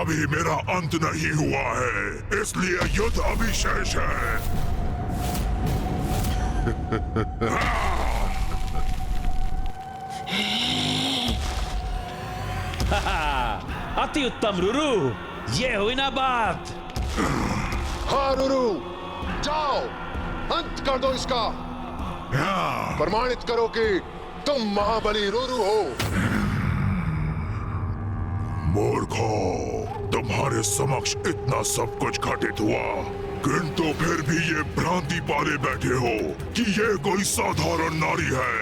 अभी मेरा अंत नहीं हुआ है, इसलिए युद्ध अभी शेष है। अति उत्तम रुरु, ये हुई ना बात। हाँ रुरु, जाओ अंत कर दो इसका। प्रमाणित करो कि तुम महाबली रुरु हो। मूर्खो, तुम्हारे समक्ष इतना सब कुछ घटित हुआ, किंतु फिर भी ये भ्रांति पाले बैठे हो कि ये कोई साधारण नारी है।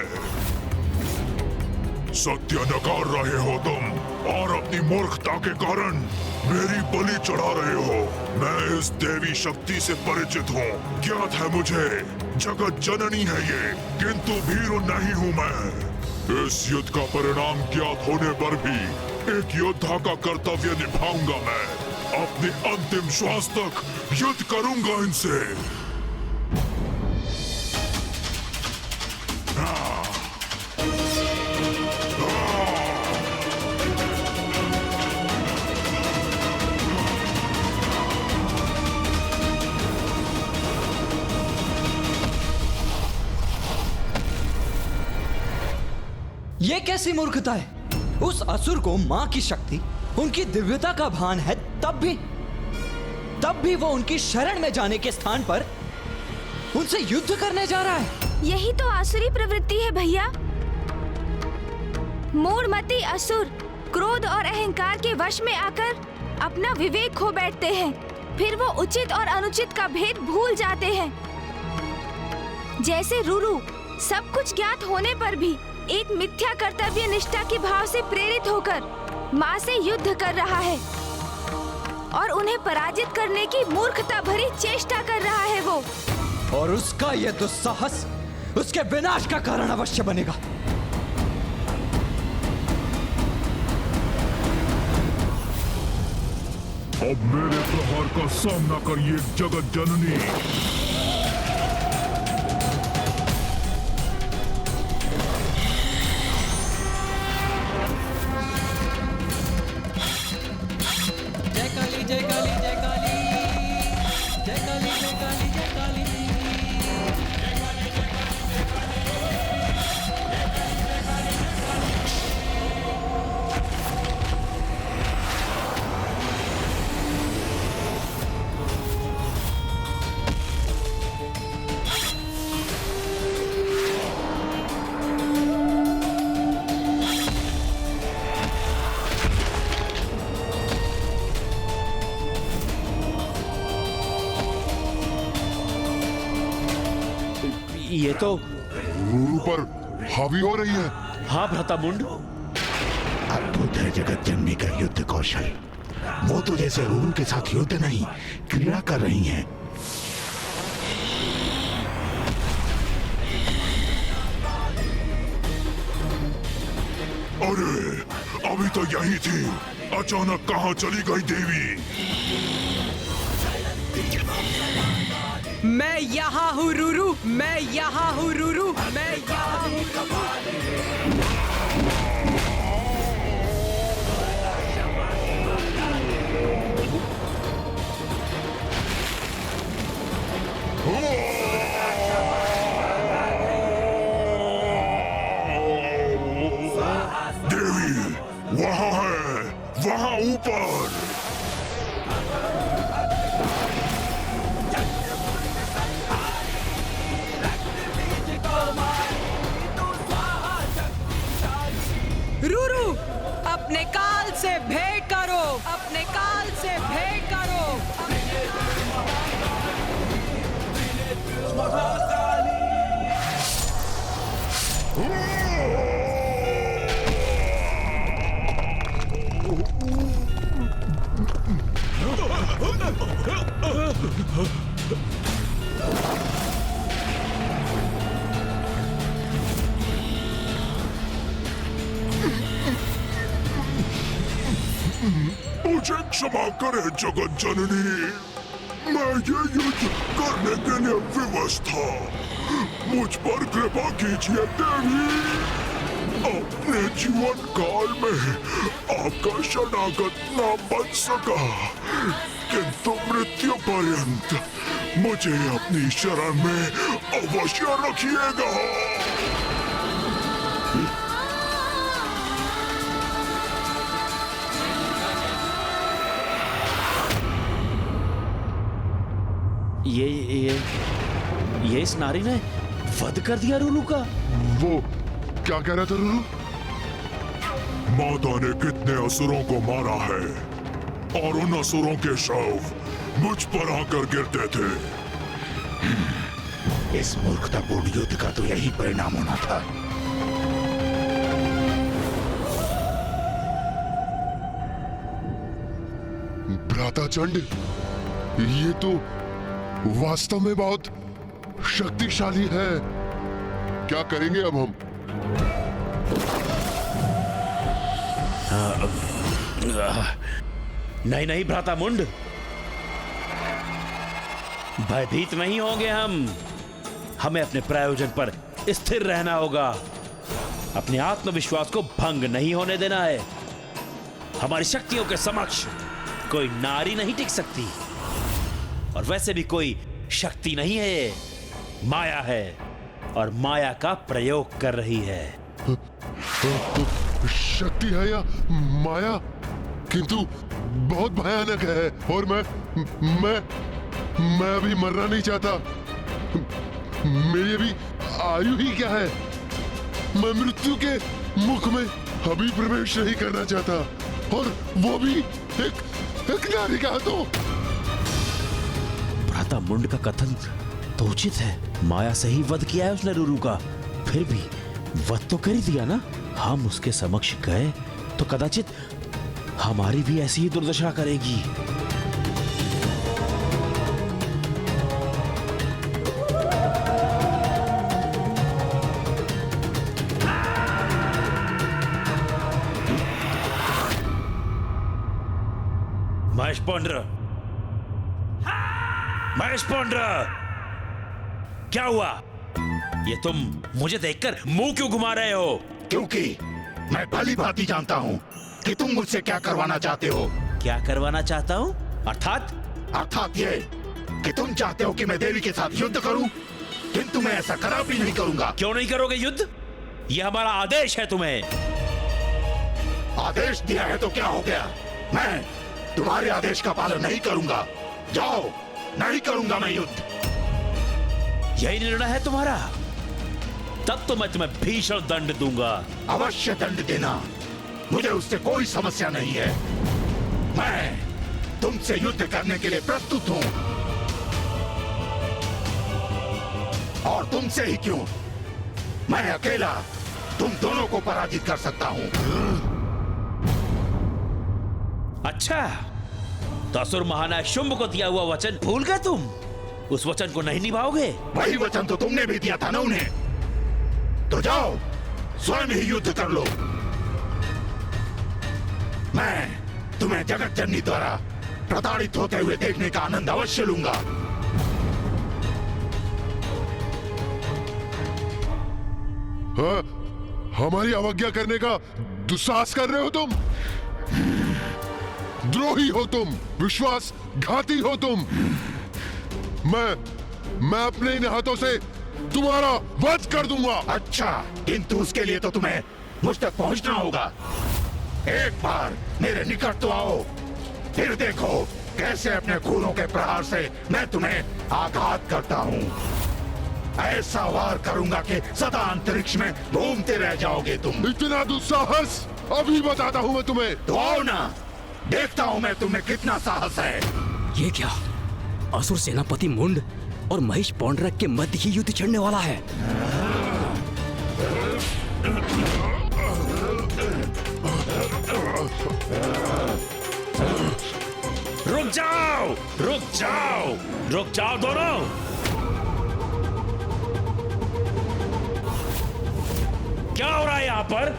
सत्य नकार रहे हो तुम और अपनी मूर्खता के कारण मेरी बलि चढ़ा रहे हो। मैं इस देवी शक्ति से परिचित हूँ, ज्ञात है मुझे, जगत जननी है ये, किंतु भीरू नहीं हूँ मैं। इस युद्ध का परिणाम ज्ञात होने पर भी एक योद्धा का कर्तव्य निभाऊंगा मैं। अपने अंतिम श्वास तक युद्ध करूंगा इनसे। ये कैसी मूर्खता है? उस असुर को मां की शक्ति, उनकी दिव्यता का भान है, तब भी वो उनकी शरण में जाने के स्थान पर उनसे युद्ध करने जा रहा है। यही तो आसुरी प्रवृत्ति है भैया। मूढ़मती असुर क्रोध और अहंकार के वश में आकर अपना विवेक खो बैठते हैं, फिर वो उचित और अनुचित का भेद भूल जाते हैं। जैसे रुरु सब कुछ ज्ञात होने पर भी एक मिथ्या कर्तव्य निष्ठा के भाव से प्रेरित होकर माँ से युद्ध कर रहा है और उन्हें पराजित करने की मूर्खता भरी चेष्टा कर रहा है वो। और उसका यह दुस्साहस उसके विनाश का कारण अवश्य बनेगा। अब मेरे प्रहार का सामना करिए जगत जननी। ये तो रुरु पर हावी हो रही है। हाँ भ्रातामुंड, अद्भुत है जगत जननी का युद्ध कौशल। वो तो जैसे रुरु के साथ युद्ध नहीं, क्रीड़ा कर रही हैं। अरे अभी तो यही थी, अचानक कहाँ चली गई देवी? मैं यहाँ हूँ रुरु, मैं यहाँ हूँ रुरु, मैं यहाँ हूँ। देवी वहाँ है, वहाँ ऊपर। रुरु, अपने काल से भेंट करो, अपने काल से भेंट करो। मुझे क्षमा करे जगत जननी, मैं ये युद्ध करने के लिए विवश था। मुझ पर कृपा कीजिए देवी। अपने जीवन काल में आपका शरणागत न बन सका, किंतु मृत्यु पर्यंत मुझे अपनी शरण में अवश्य रखिएगा। ये इस नारी ने वध कर दिया रुरु का। वो क्या कह रहा था रुरु? माता ने कितने असुरों को मारा है और उन असुरों के शव मुझ पर आकर गिरते थे। इस मूर्खतापूर्ण युद्ध का तो यही परिणाम होना था। भ्राता चंड, ये तो वास्तव में बहुत शक्तिशाली है। क्या करेंगे अब हम? नहीं नहीं भ्राता मुंड, भयभीत नहीं होंगे हम। हमें अपने प्रयोजन पर स्थिर रहना होगा। अपने आत्मविश्वास को भंग नहीं होने देना है। हमारी शक्तियों के समक्ष कोई नारी नहीं टिक सकती, और वैसे भी कोई शक्ति नहीं है, माया है, और माया का प्रयोग कर रही है। शक्ति है या माया? किंतु बहुत भयानक है, और मैं अभी मरना नहीं चाहता। मेरी अभी आयु ही क्या है? मैं मृत्यु के मुख में अभी प्रवेश नहीं करना चाहता, और वो भी एक नारी का हाथों। भ्राता मुंड का कथन तो उचित है। माया से ही वध किया है उसने रुरु का, फिर भी वध तो कर ही दिया ना। हम उसके समक्ष गए तो कदाचित हमारी भी ऐसी ही दुर्दशा करेगी। महेश पौंड्र, महेश पौंड्र, क्या हुआ? ये तुम मुझे देखकर मुंह क्यों घुमा रहे हो? क्योंकि मैं भली भांति जानता हूँ कि तुम मुझसे क्या करवाना चाहते हो। क्या करवाना चाहता हूँ? अर्थात ये कि तुम चाहते हो कि मैं देवी के साथ युद्ध करूं, किंतु मैं ऐसा कदापि नहीं करूंगा। क्यों नहीं करोगे युद्ध? ये हमारा आदेश है तुम्हें। आदेश दिया है तो क्या हो गया? मैं तुम्हारे आदेश का पालन नहीं करूंगा। जाओ, नहीं करूंगा मैं युद्ध। यही निर्णय है तुम्हारा? तब तो मैं तुम्हें भीषण दंड दूंगा। अवश्य दंड देना, मुझे उससे कोई समस्या नहीं है। मैं तुमसे युद्ध करने के लिए प्रस्तुत हूं, और तुमसे ही क्यों, मैं अकेला तुम दोनों को पराजित कर सकता हूं। अच्छा, तो असुर महानायक शुंभ को दिया हुआ वचन भूल गए तुम? उस वचन को नहीं निभाओगे? वही वचन तो तुमने भी दिया था ना उन्हें। तो जाओ, स्वयं ही युद्ध कर लो। मैं तुम्हें जगत जननी द्वारा प्रताड़ित होते हुए देखने का आनंद अवश्य लूंगा। हाँ, हमारी अवज्ञा करने का दुस्साहस कर रहे हो तुम। द्रोही हो तुम, विश्वासघाती हो तुम। मैं अपने इन हाथों से तुम्हारा वध कर दूंगा। अच्छा, किंतु उसके लिए तो तुम्हें मुझ तक पहुंचना होगा। एक बार मेरे निकट तो आओ, फिर देखो कैसे अपने खूनों के प्रहार से मैं तुम्हें आघात करता हूँ। ऐसा वार करूंगा कि सदा अंतरिक्ष में घूमते रह जाओगे तुम। इतना दुस्साहस अभी बताता हूँ मैं तुम्हें। तो आओ ना, देखता हूँ मैं तुम्हें कितना साहस है। ये क्या? असुर सेनापति मुंड और महेश पौंड्रक के मध्य ही युद्ध छिड़ने वाला है। रुक जाओ, रुक जाओ, रुक जाओ दोनों। क्या हो रहा है यहाँ पर?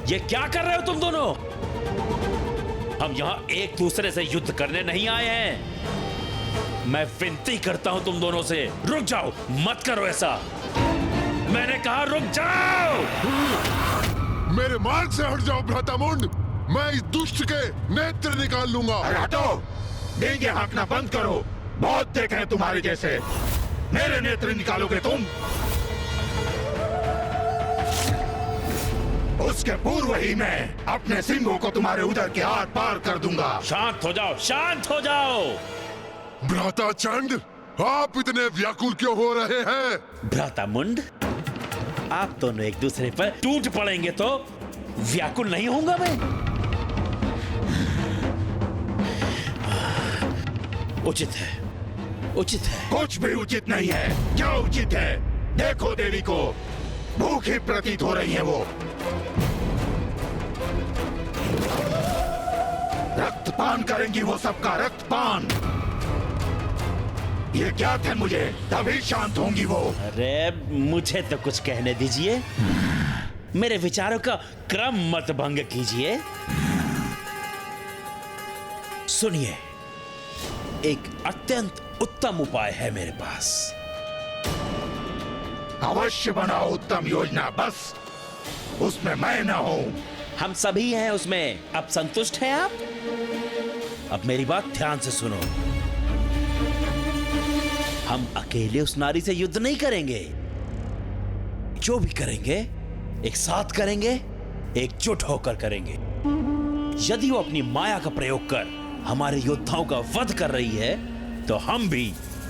ये क्या कर रहे हो तुम दोनों? हम यहाँ एक दूसरे से युद्ध करने नहीं आए हैं। मैं विनती करता हूं तुम दोनों से, रुक जाओ, मत करो ऐसा। मैंने कहा रुक जाओ। मेरे मार्ग से हट जाओ भ्राता मुंड। मैं इस दुष्ट के नेत्र निकाल लूंगा। अरे हटो, डींगे हाँकना बंद करो। बहुत देखे हैं तुम्हारे जैसे। मेरे नेत्र निकालोगे तुम? उसके पूर्व ही मैं अपने सिंहों को तुम्हारे उदर के आर पार कर दूंगा। शांत हो जाओ, शांत हो जाओ। भ्राता चंड, आप इतने व्याकुल क्यों हो रहे हैं? भ्राता मुंड, आप दोनों एक दूसरे पर टूट पड़ेंगे तो व्याकुल नहीं होऊंगा मैं। उचित है, उचित है। कुछ भी उचित नहीं है। क्या उचित है? देखो देवी को भूखी प्रतीत हो रही है वो। रक्तपान करेंगी वो, सबका रक्तपान। ये ज्ञात है मुझे, तभी शांत होंगी वो। अरे मुझे तो कुछ कहने दीजिए, मेरे विचारों का क्रम मत भंग कीजिए। सुनिए, एक अत्यंत उत्तम उपाय है मेरे पास। अवश्य बनाओ उत्तम योजना, बस उसमें मैं न हूं। हम सभी हैं उसमें। अब संतुष्ट हैं आप? अब मेरी बात ध्यान से सुनो। हम अकेले उस नारी से युद्ध नहीं करेंगे। जो भी करेंगे एक साथ करेंगे, एकजुट होकर करेंगे। यदि वो अपनी माया का प्रयोग कर हमारे योद्धाओं का वध कर रही है, तो हम भी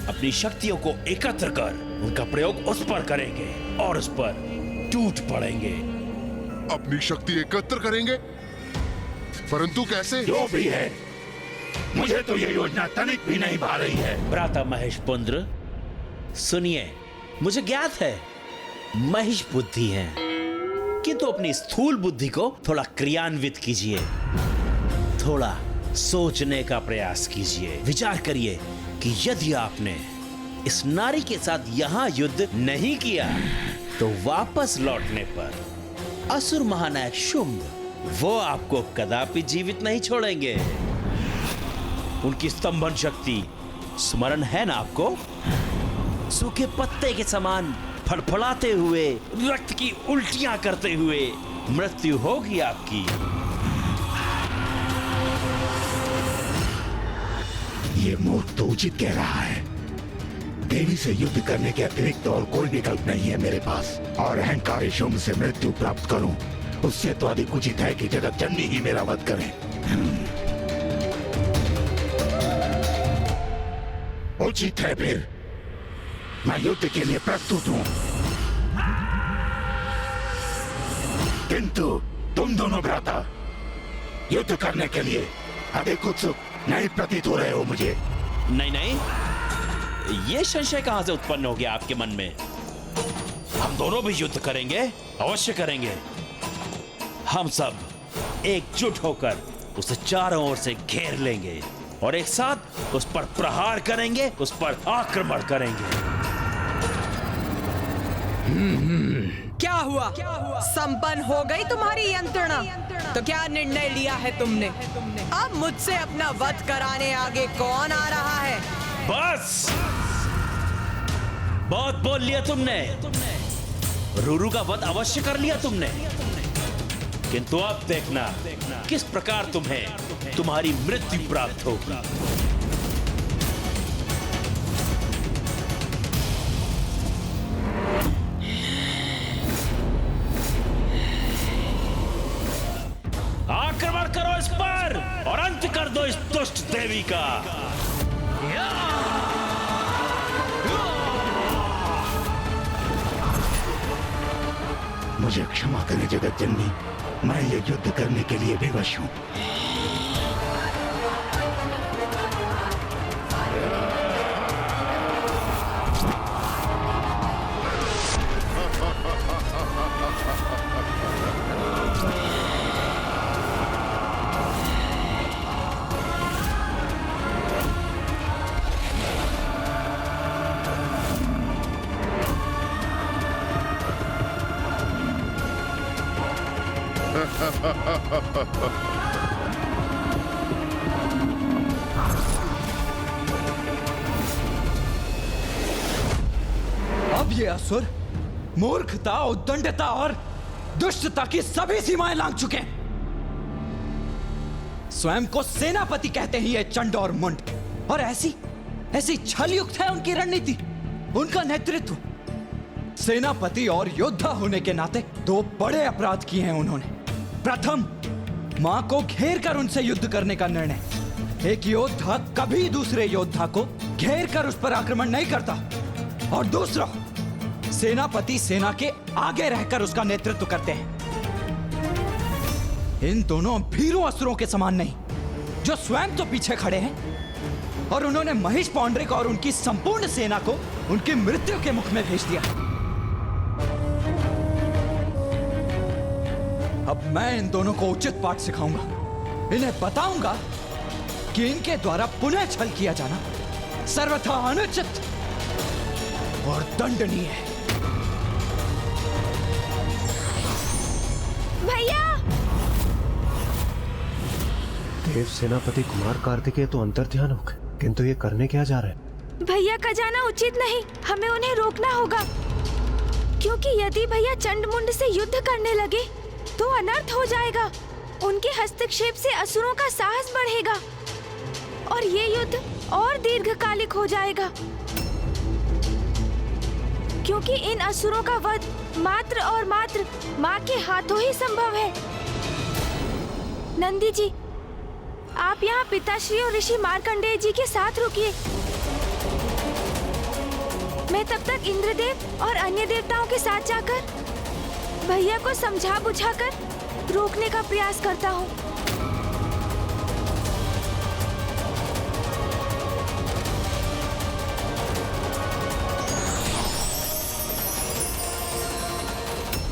अपनी शक्तियों को एकत्र कर उनका प्रयोग उस पर करेंगे और उस पर टूट पड़ेंगे। अपनी शक्ति एकत्र करेंगे, परंतु कैसे? जो भी है, मुझे तो ये योजना तनिक भी नहीं भा रही है। भ्राता महेश पुंद्र, सुनिए, मुझे ज्ञात है महेश बुद्धि है, किंतु अपनी स्थूल बुद्धि को थोड़ा क्रियान्वित कीजिए। थोड़ा सोचने का प्रयास कीजिए। विचार करिए कि यदि आपने इस नारी के साथ यहां युद्ध नहीं किया, तो वापस लौटने पर असुर महानायक शुंभ वो आपको कदापि जीवित नहीं छोड़ेंगे। उनकी स्तंभन शक्ति स्मरण है ना आपको? सूखे पत्ते के समान फड़फड़ाते हुए, रक्त की उल्टियां करते हुए मृत्यु होगी आपकी। ये मूर्ख तो उचित कह रहा है। देवी से युद्ध करने के अतिरिक्त और कोई विकल्प नहीं है मेरे पास। और अहंकारी शुंभ से मृत्यु प्राप्त करूं, उससे तो अधिक उचित है कि जगत जननी ही मेरा वध करे। उचित है फिर, मैं युद्ध के लिए प्रस्तुत हूं। किंतु तुम दोनों भ्राता युद्ध करने के लिए अधिक उत्सुक नहीं प्रतीत हो रहे हो मुझे। नहीं नहीं, ये संशय कहां से उत्पन्न हो गया आपके मन में? हम दोनों भी युद्ध करेंगे, अवश्य करेंगे। हम सब एकजुट होकर उसे चारों ओर से घेर लेंगे और एक साथ उस पर प्रहार करेंगे, उस पर आक्रमण करेंगे। क्या हुआ? संपन्न हो गई तुम्हारी यंत्रणा? तो क्या निर्णय लिया है तुमने? अब मुझसे अपना वध कराने आगे कौन आ रहा है? बस, बहुत बोल लिया तुमने। रूरू का वध अवश्य कर लिया तुमने, किंतु अब देखना किस प्रकार तुम्हें तुम्हारी मृत्यु प्राप्त होगी। आक्रमण करो इस पर और अंत कर दो इस दुष्ट देवी का। मुझे क्षमा करें जगत जननी, मैं ये युद्ध करने के लिए विवश हूं। अब ये असुर मूर्खता, उद्दंडता और दुष्टता की सभी सीमाएं लांघ चुके हैं। स्वयं को सेनापति कहते हैं ये चंड और मुंड, और ऐसी छलयुक्त है उनकी रणनीति, उनका नेतृत्व। सेनापति और योद्धा होने के नाते दो बड़े अपराध किए हैं उन्होंने। प्रथम, मां को घेर कर उनसे युद्ध करने का निर्णय। एक योद्धा कभी दूसरे योद्धा को घेर कर उस पर आक्रमण नहीं करता। और दूसरा, सेनापति सेना के आगे रहकर उसका नेतृत्व करते हैं। इन दोनों भीरू असुरों के समान नहीं, जो स्वयं तो पीछे खड़े हैं और उन्होंने महिष पौंड्रिक और उनकी संपूर्ण सेना को उनकी मृत्यु के मुख में भेज दिया। अब मैं इन दोनों को उचित पाठ सिखाऊंगा। इन्हें बताऊंगा कि इनके द्वारा पुनः छल किया जाना सर्वथा अनुचित और दंडनीय है। भैया! देव सेनापति कुमार कार्तिकेय तो अंतर्ध्यान हो गए, किंतु ये करने क्या जा रहे हैं? भैया का जाना उचित नहीं, हमें उन्हें रोकना होगा। क्योंकि यदि भैया चंडमुंड से युद्ध करने लगे तो अनर्थ हो जाएगा। उनके हस्तक्षेप से असुरों का साहस बढ़ेगा और ये युद्ध और दीर्घकालिक हो जाएगा। क्योंकि इन असुरों का वध मात्र और मात्र माँ के हाथों ही संभव है। नंदी जी, आप यहाँ पिताश्री और ऋषि मार्कंडेय जी के साथ रुकिए। मैं तब तक इंद्रदेव और अन्य देवताओं के साथ जाकर भैया को समझा बुझाकर रोकने का प्रयास करता हूँ।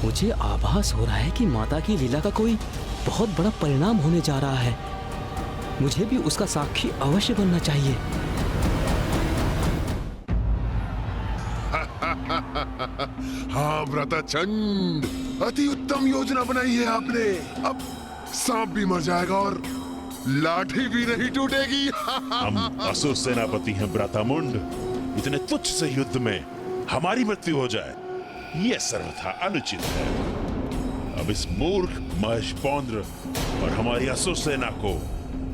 मुझे आभास हो रहा है कि माता की लीला का कोई बहुत बड़ा परिणाम होने जा रहा है। मुझे भी उसका साक्षी अवश्य बनना चाहिए। हाँ व्रताचंड, अति उत्तम योजना बनाई है आपने। अब सांप भी मर जाएगा और लाठी भी नहीं टूटेगी। हम असुर सेनापति हैं व्रतामुंड। इतने तुच्छ से युद्ध में हमारी मृत्यु हो जाए, यह सर्वथा अनुचित है। अब इस मूर्ख महिष पौंड्र और हमारी असुर सेना को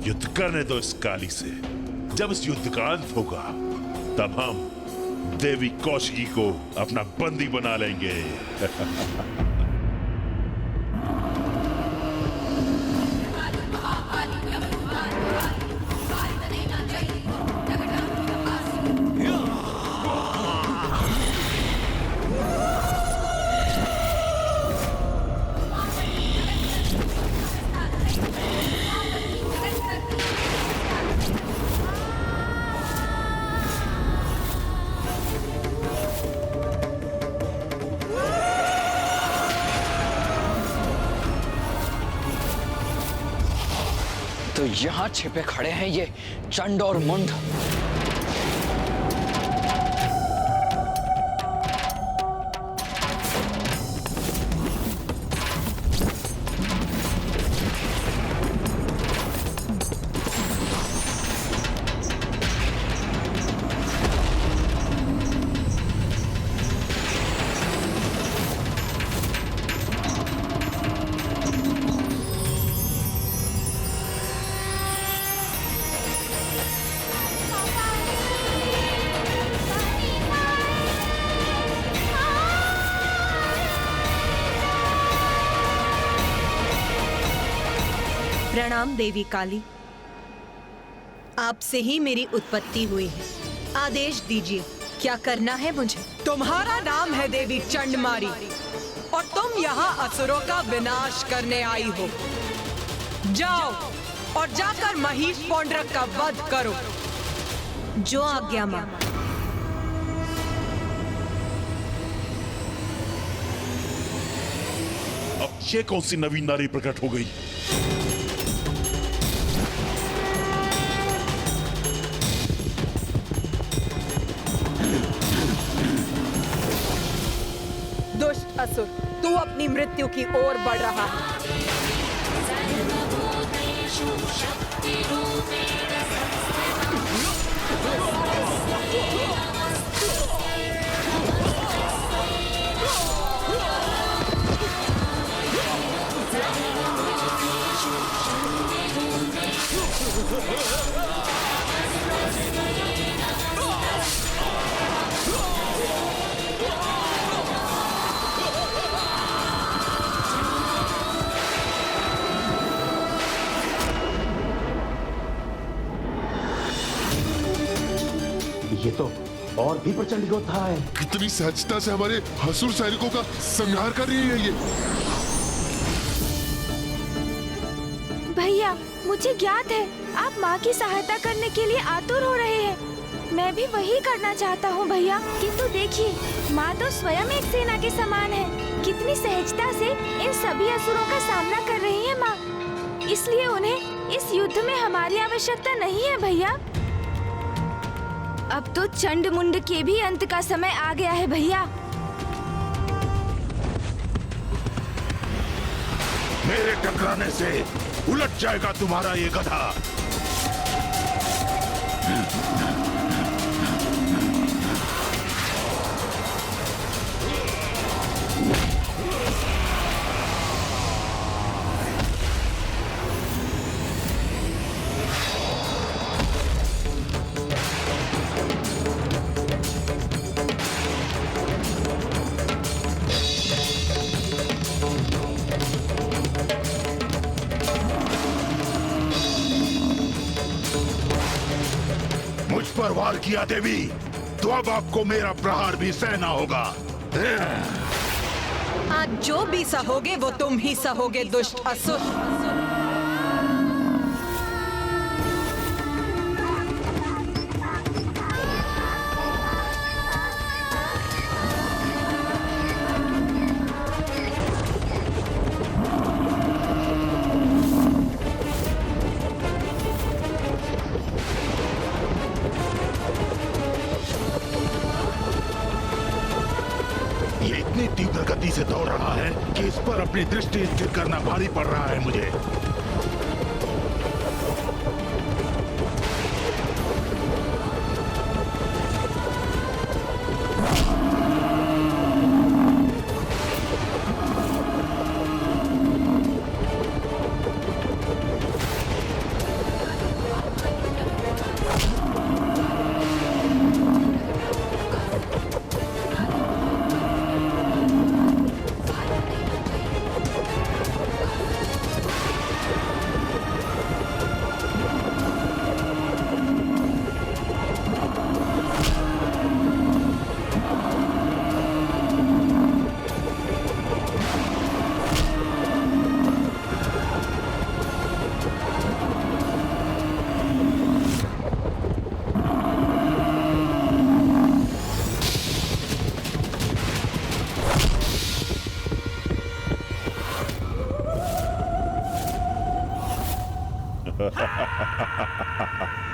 युद्ध करने दो इस काली से। जब इस युद्ध का अंत होगा तब हम देवी कौशिकी को अपना बंदी बना लेंगे। तो यहाँ छिपे खड़े हैं ये चंड और मुंड। प्रणाम देवी काली, आपसे ही मेरी उत्पत्ति हुई है। आदेश दीजिए, क्या करना है मुझे? तुम्हारा नाम है देवी चंडमारी और तुम यहाँ असुरों का विनाश करने आई हो। जाओ और जाकर महिष पौंड्रक का वध करो। जो आज्ञा मां। अब ये कौन सी नवीन नारी प्रकट हो गई? दुष्ट असुर, तू अपनी मृत्यु की ओर बढ़ रहा है। ये तो और भी प्रचंड योद्धा है। कितनी सहजता से हमारे असुर सैनिकों का संहार कर रही है ये। भैया, मुझे ज्ञात है आप माँ की सहायता करने के लिए आतुर हो रहे हैं। मैं भी वही करना चाहता हूँ भैया, किंतु देखिए माँ तो स्वयं एक सेना के समान है। कितनी सहजता से इन सभी असुरों का सामना कर रही है माँ। इसलिए उन्हें इस युद्ध में हमारी आवश्यकता नहीं है भैया। अब तो चंड मुंड के भी अंत का समय आ गया है भैया। मेरे टकराने से उलट जाएगा तुम्हारा ये गधा। मुझ पर वार किया देवी, तो अब आपको मेरा प्रहार भी सहना होगा। आज जो भी सहोगे वो तुम ही सहोगे दुष्ट असुर। तीव्र गति से दौड़ रहा है कि इस पर अपनी दृष्टि स्थिर करना भारी पड़ रहा है मुझे।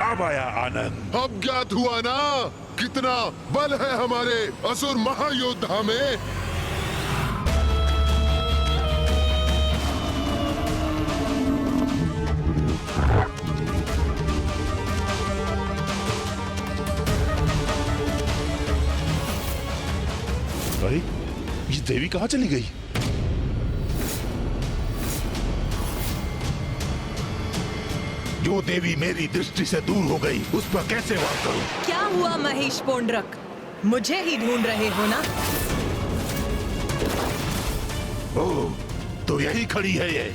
अब आया आनंद। अब ज्ञात हुआ ना कितना बल है हमारे असुर महायोद्धा में। अरे ये देवी कहाँ चली गई? जो देवी मेरी दृष्टि से दूर हो गई उस पर कैसे वार करूं? क्या हुआ महेश पोंड्रक, मुझे ही ढूंढ रहे हो ना? ओह, तो यही खड़ी है ये।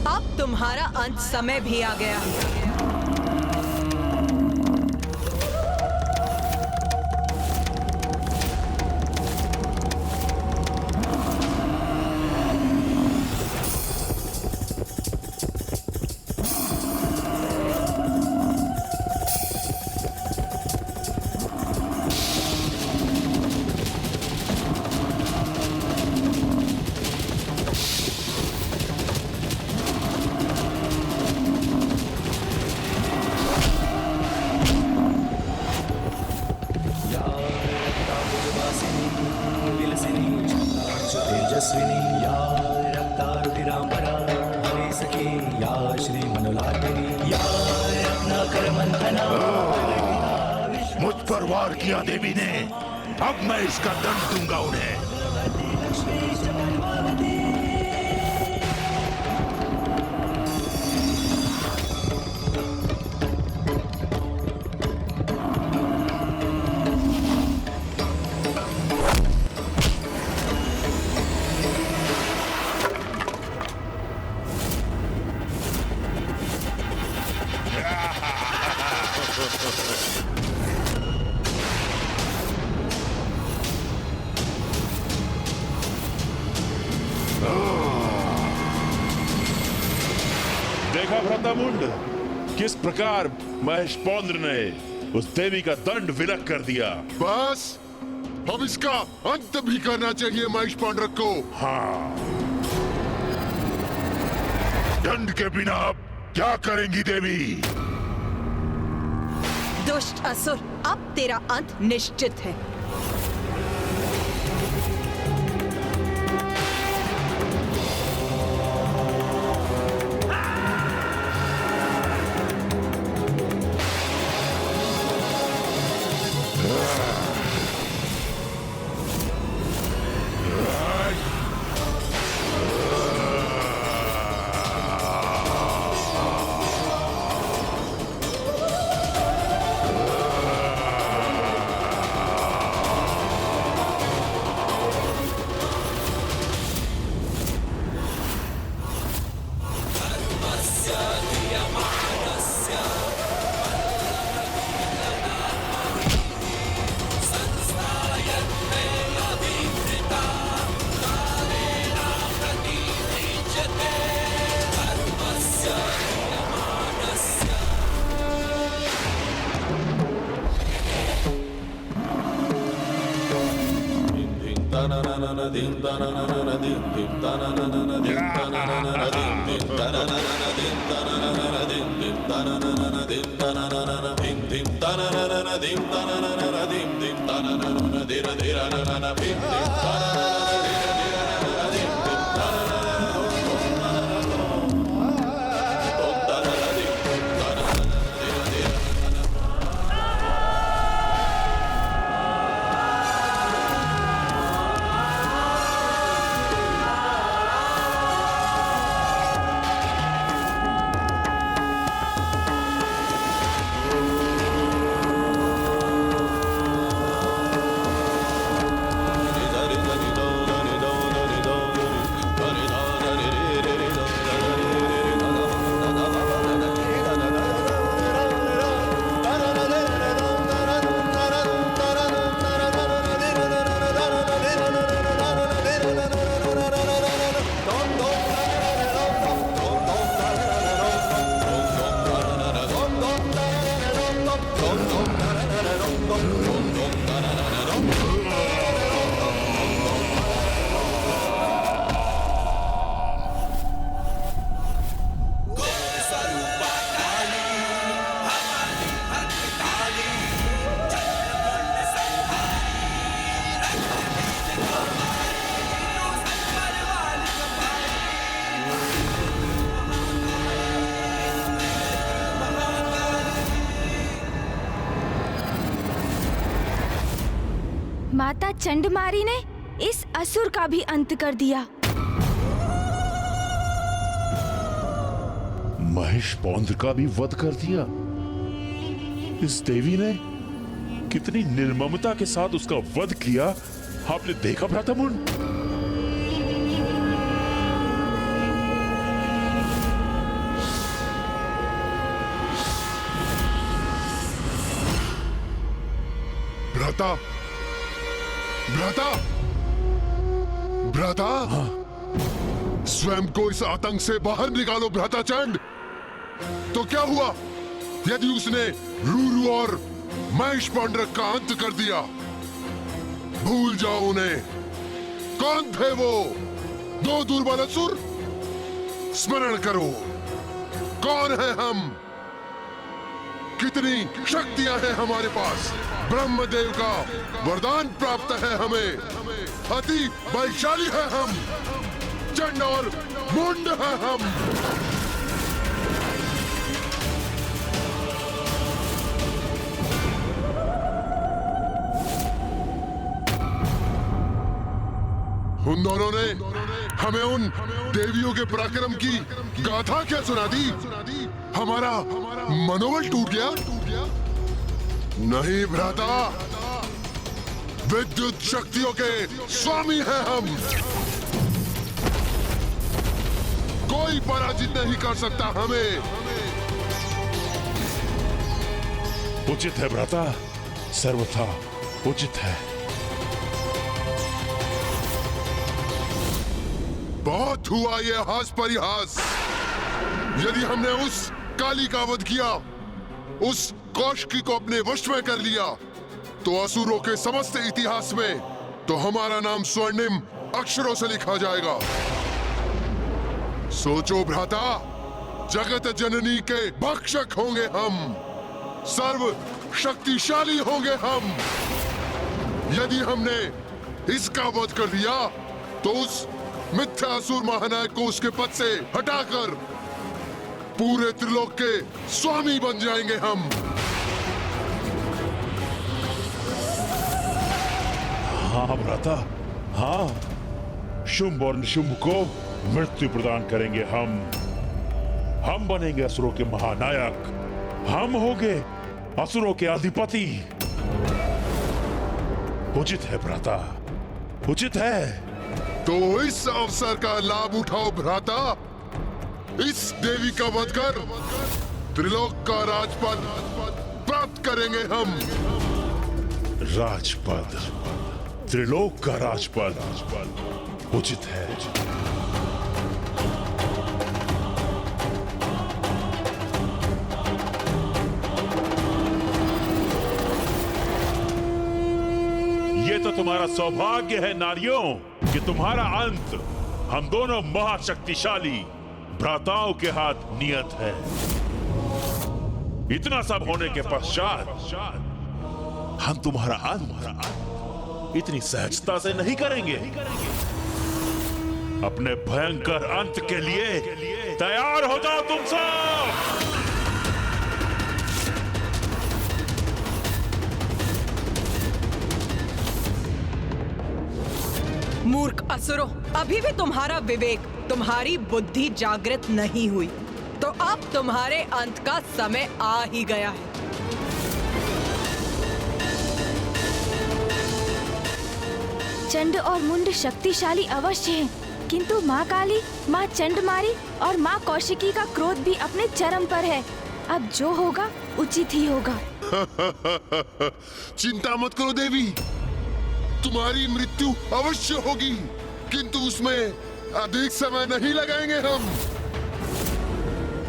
अब तुम्हारा अंत समय भी आ गया। मुझ पर वार किया देवी ने, अब मैं इसका दंड दूंगा उन्हें। देखा भ्रातामुंड, किस प्रकार महेश पौंद्र ने उस देवी का दंड विलक कर दिया। बस अब इसका अंत भी करना चाहिए महेश पांडव को। हाँ, दंड के बिना अब क्या करेंगी देवी? दुष्ट असुर, अब तेरा अंत निश्चित है। माता चंडमारी ने इस असुर का भी अंत कर दिया। महेश पौंद्र का भी वध कर दिया। इस देवी ने कितनी निर्ममता के साथ उसका वध किया, आपने देखा भ्रातामुंड? भ्राता, भ्राता, भ्राता, स्वयं को इस आतंक से बाहर निकालो भ्राता चंड। तो क्या हुआ यदि उसने रूरू और महेश पांडव का अंत कर दिया? भूल जाओ उन्हें। कौन थे वो दो दुर्बल असुर? स्मरण करो, कौन है हम, कितनी शक्तियां हैं हमारे पास। ब्रह्मदेव का वरदान प्राप्त है हमें, अति बलशाली है हम, चंड और मुंड है हम। उन दोनों ने हमें उन देवियों के पराक्रम की गाथा क्या सुना दी? हमारा मनोबल टूट गया? नहीं भ्राता, विद्युत शक्तियों के स्वामी हैं हम। कोई पराजित नहीं कर सकता हमें। उचित है भ्राता, सर्वथा उचित है। बहुत हुआ ये हास परिहास। यदि हमने उस काली का वध किया, उस कौशिकी को अपने वश में कर लिया, तो असुरों के समस्त इतिहास में तो हमारा नाम स्वर्णिम अक्षरों से लिखा जाएगा। सोचो भ्राता, जगत जननी के भक्षक होंगे हम, सर्व शक्तिशाली होंगे हम। यदि हमने इसका वध कर दिया तो उस मिथ्यासुर महानायक को उसके पद से हटाकर पूरे त्रिलोक के स्वामी बन जाएंगे हम। हाँ भ्राता, हाँ, शुंभ और निशुंभ को मृत्यु प्रदान करेंगे हम बनेंगे असुरों के महानायक, हम होंगे असुरों के अधिपति। उचित है भ्राता, उचित है। तो इस अवसर का लाभ उठाओ भ्राता, इस देवी का वध कर त्रिलोक का राजपद प्राप्त करेंगे हम। राजपद, त्रिलोक का राजपद उचित है। ये तो तुम्हारा सौभाग्य है नारियों कि तुम्हारा अंत हम दोनों महाशक्तिशाली भ्राताओं के हाथ नियत है। इतना सब होने के पश्चात हम तुम्हारा अंत इतनी सहजता से नहीं करेंगे। अपने भयंकर अंत के लिए तैयार हो जाओ तुम सब। मूर्ख असुरों, अभी भी तुम्हारा विवेक, तुम्हारी बुद्धि जागृत नहीं हुई, तो अब तुम्हारे अंत का समय आ ही गया है। चंड और मुंड शक्तिशाली अवश्य हैं, किंतु माँ काली, माँ चंडमारी और माँ कौशिकी का क्रोध भी अपने चरम पर है। अब जो होगा उचित ही होगा। चिंता मत करो देवी, तुम्हारी मृत्यु अवश्य होगी, किंतु उसमें अधिक समय नहीं लगाएंगे हम,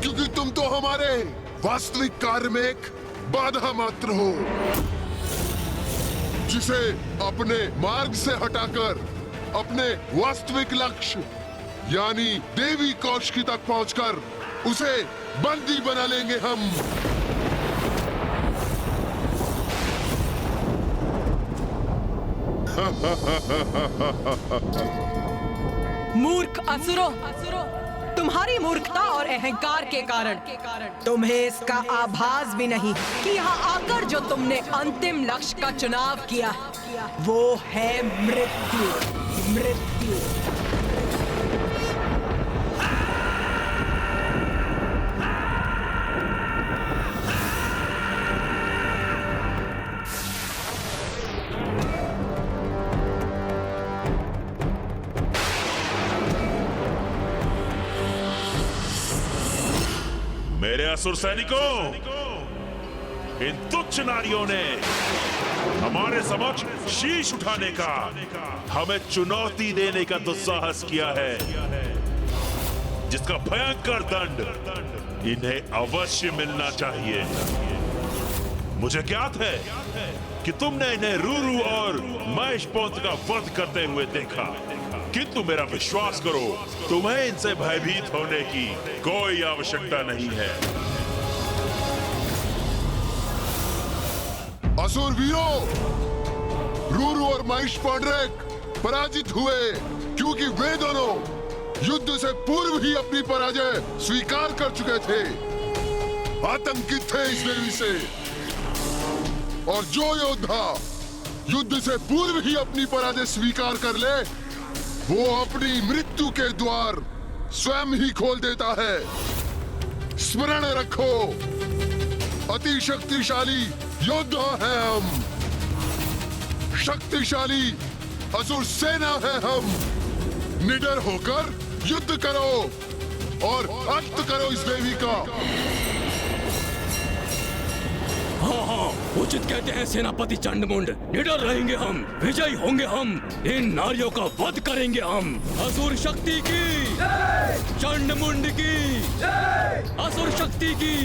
क्योंकि तुम तो हमारे वास्तविक कार्य में एक बाधा मात्र हो, जिसे अपने मार्ग से हटाकर अपने वास्तविक लक्ष्य यानी देवी कौशिकी तक पहुंचकर उसे बंदी बना लेंगे हम। मूर्ख असुरों, तुम्हारी मूर्खता और अहंकार के कारण तुम्हें इसका आभास भी नहीं कि यहाँ आकर जो तुमने अंतिम लक्ष्य का चुनाव किया वो है मृत्यु। मृत्यु। मेरे असुर सैनिकों, इन तुच्छ नारियों ने हमारे समक्ष शीश उठाने का, हमें चुनौती देने का दुस्साहस किया है, जिसका भयंकर दंड इन्हें अवश्य मिलना चाहिए। मुझे ज्ञात है कि तुमने इन्हें रूरू और महेशपोंत का वध करते हुए देखा, किंतु मेरा विश्वास करो, तुम्हें इनसे भयभीत होने की कोई आवश्यकता नहीं है। असुर वीरों, रूरू और महेश पांड्रेक पराजित हुए, क्योंकि वे दोनों युद्ध से पूर्व ही अपनी पराजय स्वीकार कर चुके थे, आतंकित थे इस देवी से। और जो योद्धा युद्ध से पूर्व ही अपनी पराजय स्वीकार कर ले, वो अपनी मृत्यु के द्वार स्वयं ही खोल देता है। स्मरण रखो, अति शक्तिशाली योद्धा है हम, शक्तिशाली असुर सेना है हम। निडर होकर युद्ध करो और अंत करो इस देवी का। हाँ हाँ, उचित कहते हैं सेनापति चंडमुंड। निडर रहेंगे हम, विजयी होंगे हम, इन नारियों का वध करेंगे हम। असुर शक्ति की, चंडमुंड की, असुर शक्ति की,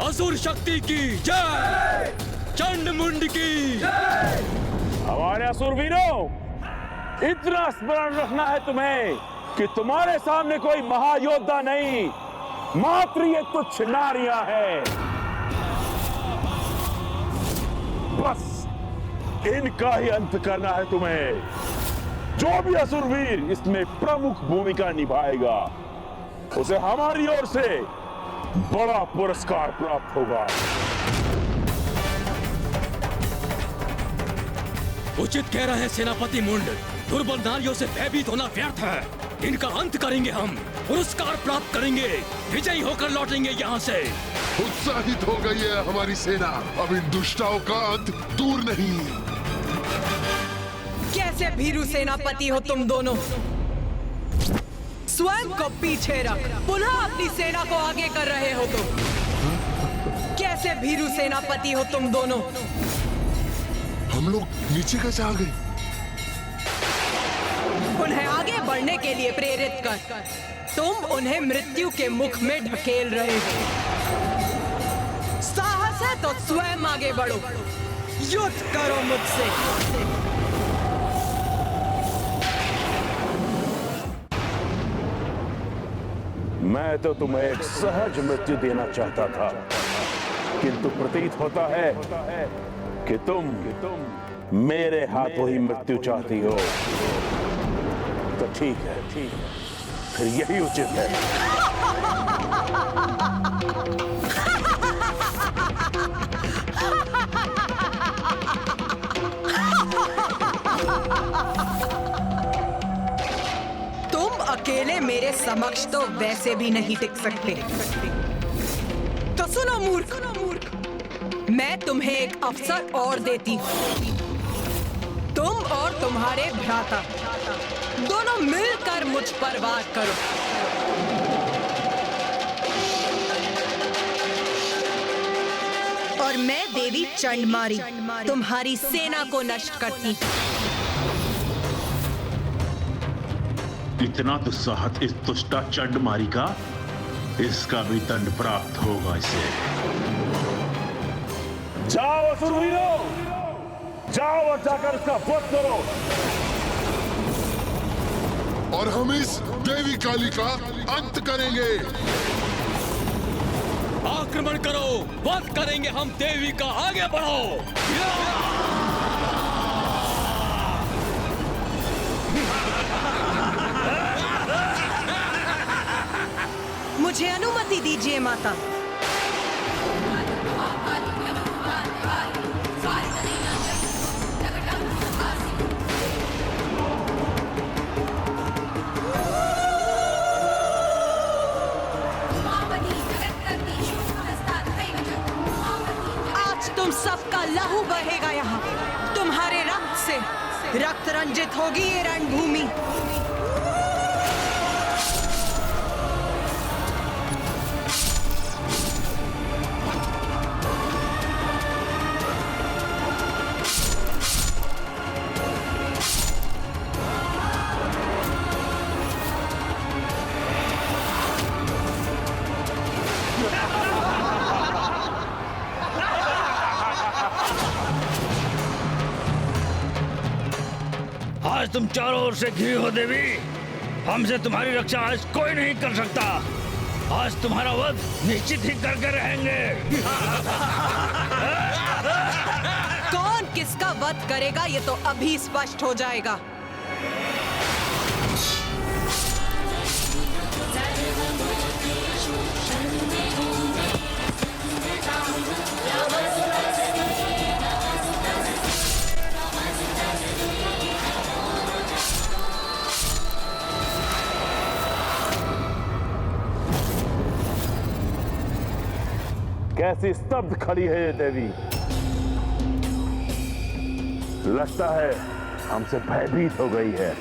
असुर शक्ति की जय, चंडमुंड की। हमारे असुर वीरों, इतना स्मरण रखना है तुम्हें कि तुम्हारे सामने कोई महायोद्धा नहीं, मात्र ये तुच्छ नारियां हैं। बस इनका ही अंत करना है तुम्हें। जो भी असुरवीर इसमें प्रमुख भूमिका निभाएगा, उसे हमारी ओर से बड़ा पुरस्कार प्राप्त होगा। उचित कह रहे हैं सेनापति मुंड, दुर्बल नारियों से भयभीत होना व्यर्थ है। इनका अंत करेंगे हम, पुरस्कार प्राप्त करेंगे, विजयी होकर लौटेंगे यहाँ से। उत्साहित हो गई है हमारी सेना, अब इन दुष्टाओं का अंत दूर नहीं। कैसे भीरू सेनापति हो तुम दोनों? स्वयं को पीछे रख पुनः अपनी सेना को आगे कर रहे हो तुम। कैसे भीरू सेनापति हो तुम दोनों? हम लोग नीचे कैसे आ गए? उन्हें आगे बढ़ने के लिए प्रेरित कर तुम उन्हें मृत्यु के मुख में ढकेल रहे हो। साहस है तो स्वयं आगे बढ़ो, युद्ध करो मुझसे। मैं तो तुम्हें एक सहज मृत्यु देना चाहता था, किंतु प्रतीत होता है कि तुम मेरे हाथों ही मृत्यु चाहती हो। तो ठीक है, फिर यही उचित है। तुम अकेले मेरे समक्ष तो वैसे भी नहीं टिक सकते। तो सुनो मूर्ख, मैं तुम्हें एक अवसर और देती हूँ। तुम और तुम्हारे भ्राता दोनों मिलकर मुझ पर वार करो। और मैं देवी चंडमारी तुम्हारी सेना को नष्ट करती हूँ। इतना दुस्साहस इस दुष्टा चंडमारी का, इसका भी दंड प्राप्त होगा इसे। जाओ असुरवीरों, जाओ और जाकर इसका वध करो। और हम इस देवी काली का अंत करेंगे। आक्रमण करो, वध करेंगे हम देवी का, आगे बढ़ो। मुझे अनुमति दीजिए माता। तुम सबका लहू बहेगा यहाँ, तुम्हारे रक्त से रक्त रंजित होगी ये रणभूमि। आज तुम चारों ओर से घिरी हो देवी, हमसे तुम्हारी रक्षा आज कोई नहीं कर सकता। आज तुम्हारा वध निश्चित ही करके रहेंगे। कौन किसका वध करेगा ये तो अभी स्पष्ट हो जाएगा। कैसी स्तब्ध खड़ी है ये देवी, लगता है हमसे भयभीत हो गई है।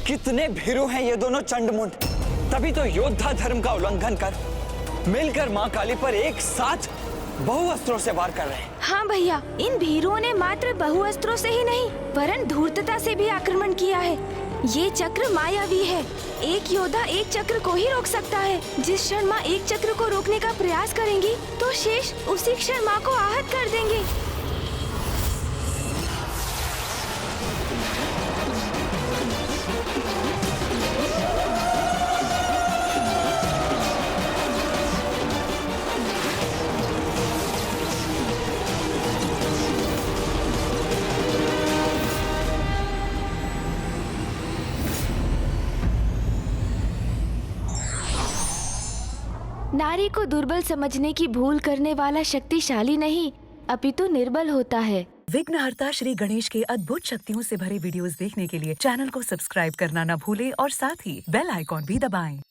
कितने भीरू हैं ये दोनों चंडमुंड। तभी तो योद्धा धर्म का उल्लंघन कर मिलकर मां काली पर एक साथ बहुअस्त्रों से वार कर रहे हैं। हाँ भैया, इन भीरुओं ने मात्र बहुअस्त्रों से ही नहीं वरन धूर्तता से भी आक्रमण किया है। ये चक्र मायावी है। एक योद्धा एक चक्र को ही रोक सकता है। जिस क्षण माँ एक चक्र को रोकने का प्रयास करेंगी तो शेष उसी क्षण माँ को आहत कर देंगे। नारी को दुर्बल समझने की भूल करने वाला शक्तिशाली नहीं अपितु निर्बल होता है। विघ्नहर्ता श्री गणेश के अद्भुत शक्तियों से भरे वीडियोस देखने के लिए चैनल को सब्सक्राइब करना न भूलें और साथ ही बेल आइकॉन भी दबाएं।